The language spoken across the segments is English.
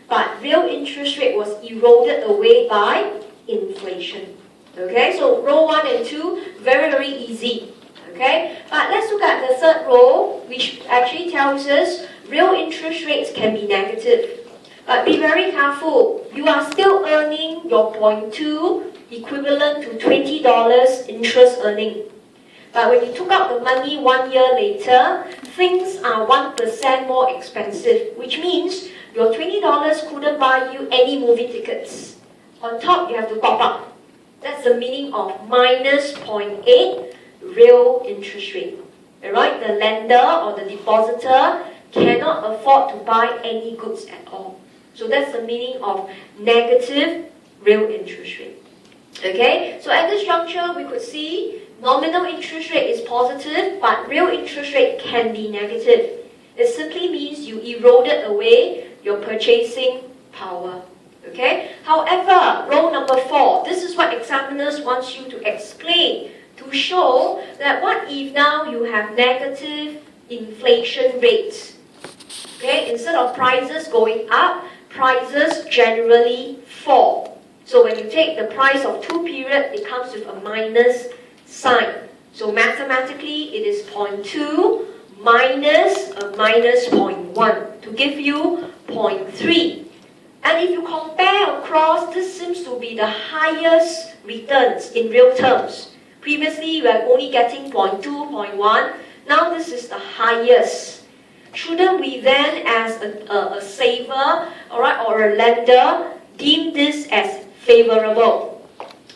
but real interest rate was eroded away by inflation. Okay, so row 1 and 2, very, very easy. Okay, but let's look at the third row, which actually tells us real interest rates can be negative. But be very careful, you are still earning your 0.2 equivalent to $20 interest earning. But when you took out the money 1 year later, things are 1% more expensive, which means your $20 couldn't buy you any movie tickets. On top, you have to top up. That's the meaning of minus 0.8 real interest rate. Alright, the lender or the depositor cannot afford to buy any goods at all. So that's the meaning of negative real interest rate. Okay, so at this juncture, we could see nominal interest rate is positive, but real interest rate can be negative. It simply means you eroded away your purchasing power. Okay? However, row number 4, this is what examiners want you to explain to show that what if now you have negative inflation rates. Okay? Instead of prices going up, prices generally fall. So when you take the price of 2 period, it comes with a minus sign. So mathematically, it is 0.2 minus a minus 0.1 to give you 0.3. And if you compare across, this seems to be the highest returns in real terms. Previously, we are only getting 0.2, 0.1. Now this is the highest. Shouldn't we then, as a saver, alright, or a lender, deem this as favorable?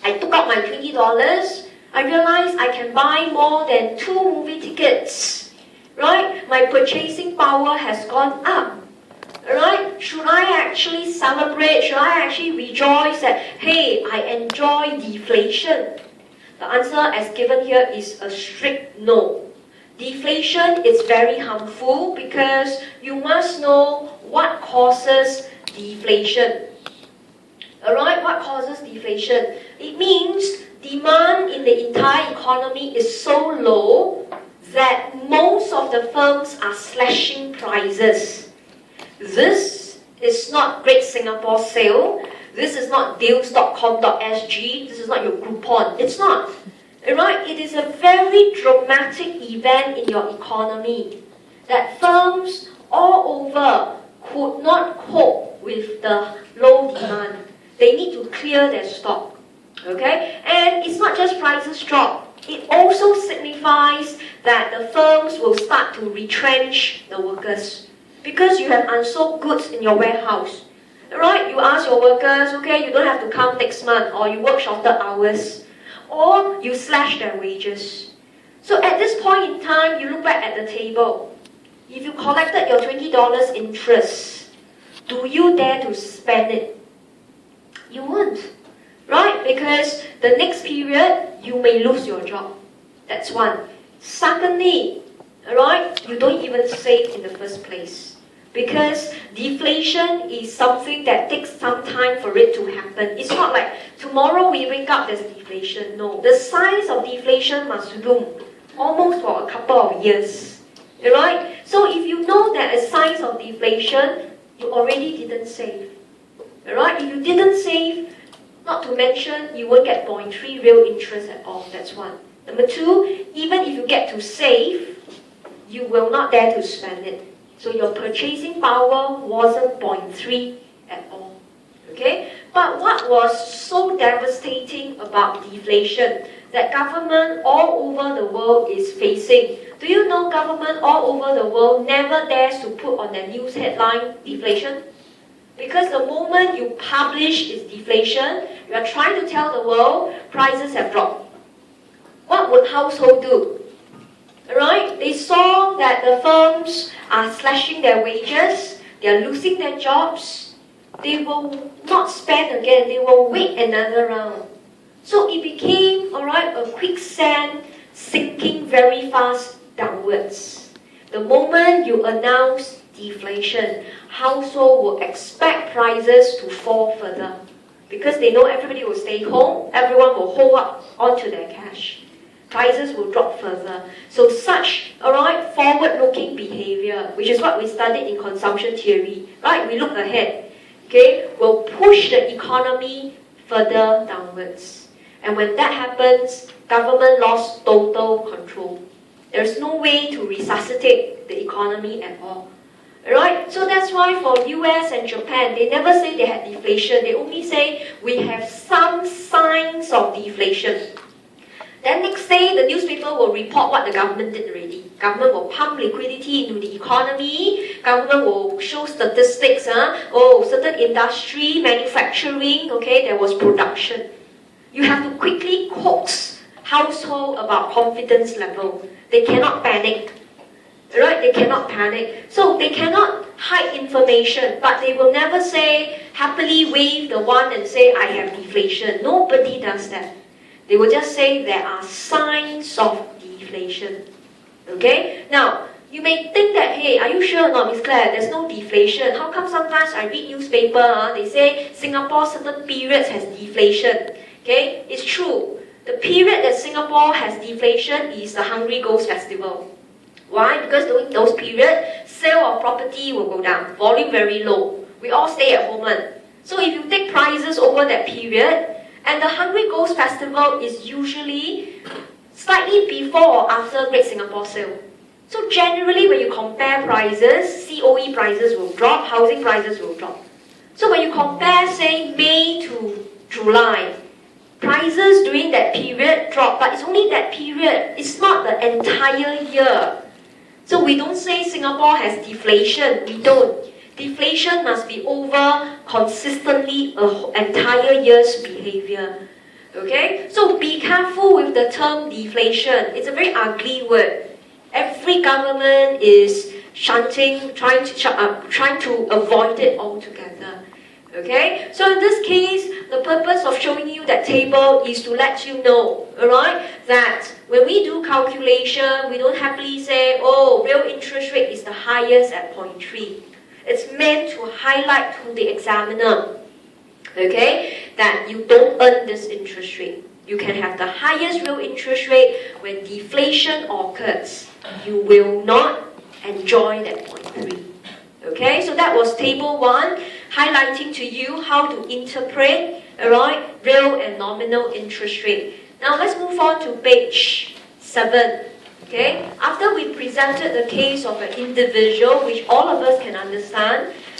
I took out my $20. I realized I can buy more than 2 movie tickets. Right? My purchasing power has gone up. Alright? Should I actually celebrate? Should I actually rejoice that, hey, I enjoy deflation? The answer as given here is a strict no. Deflation is very harmful because you must know what causes deflation. Alright, what causes deflation? It means demand in the entire economy is so low that most of the firms are slashing prices. This is not Great Singapore Sale. This is not deals.com.sg. This is not your Groupon. It's not. Right? It is a very dramatic event in your economy that firms all over could not cope with the low demand. They need to clear their stock. Okay? And it's not just prices drop. It also signifies that the firms will start to retrench the workers because you have unsold goods in your warehouse. Right? You ask your workers, okay, you don't have to come next month, or you work shorter hours, or you slash their wages. So at this point in time, you look back at the table. If you collected your $20 interest, do you dare to spend it? You won't. Right? Because the next period, you may lose your job. That's one. Secondly, right, you don't even save in the first place. Because deflation is something that takes some time for it to happen. It's not like tomorrow we wake up, there's deflation. No. The signs of deflation must loom almost for a couple of years. Right? So if you know that a signs of deflation, you already didn't save. Right? If you didn't save, not to mention, you won't get 0.3 real interest at all. That's one. Number two, even if you get to save, you will not dare to spend it. So your purchasing power wasn't 0.3 at all. Okay? But what was so devastating about deflation that government all over the world is facing? Do you know government all over the world never dares to put on their news headline deflation? Because the moment you publish its deflation, you are trying to tell the world prices have dropped. What would household do? Right? They saw that the firms are slashing their wages, they are losing their jobs. They will not spend again, they will wait another round. So it became, alright, a quicksand sinking very fast downwards. The moment you announce deflation, household will expect prices to fall further because they know everybody will stay home, everyone will hold up onto their cash. prices will drop further. So such, alright, forward-looking behavior, which is what we studied in consumption theory, right? We look ahead, okay, will push the economy further downwards. And when that happens, government lost total control. There's no way to resuscitate the economy at all. Right? So that's why for US and Japan, they never say they had deflation. They only say we have some signs of deflation. Then next day, the newspaper will report what the government did already. Government will pump liquidity into the economy. Government will show statistics. Oh, certain industry, manufacturing, okay, there was production. You have to quickly coax household about confidence level. They cannot panic. Right? They cannot panic. So they cannot hide information, but they will never say, happily wave the wand and say, I have deflation. Nobody does that. They will just say there are signs of deflation. Okay? Now, you may think that, hey, are you sure or not, Miss Claire, there's no deflation? How come sometimes I read newspaper, they say Singapore certain periods has deflation? Okay? It's true. The period that Singapore has deflation is the Hungry Ghost Festival. Why? Because during those periods, sale of property will go down, volume very low. We all stay at home. So if you take prices over that period, and the Hungry Ghost Festival is usually slightly before or after Great Singapore Sale. So generally when you compare prices, COE prices will drop, housing prices will drop. So when you compare, say, May to July, prices during that period drop, but it's only that period. It's not the entire year. So we don't say Singapore has deflation. We don't. Deflation must be over consistently an entire year's behavior. Okay? So be careful with the term deflation. It's a very ugly word. Every government is trying to avoid it altogether. Okay? So in this case, the purpose of showing you that table is to let you know, alright, that when we do calculation, we don't happily say, oh, real interest rate is the highest at 0.3. It's meant to highlight to the examiner, okay, that you don't earn this interest rate. You can have the highest real interest rate when deflation occurs. You will not enjoy that 0.3. Okay, so that was table 1, highlighting to you how to interpret, alright, real and nominal interest rate. Now let's move on to page 7. Okay, after we presented the case of an individual, which all of us can understand,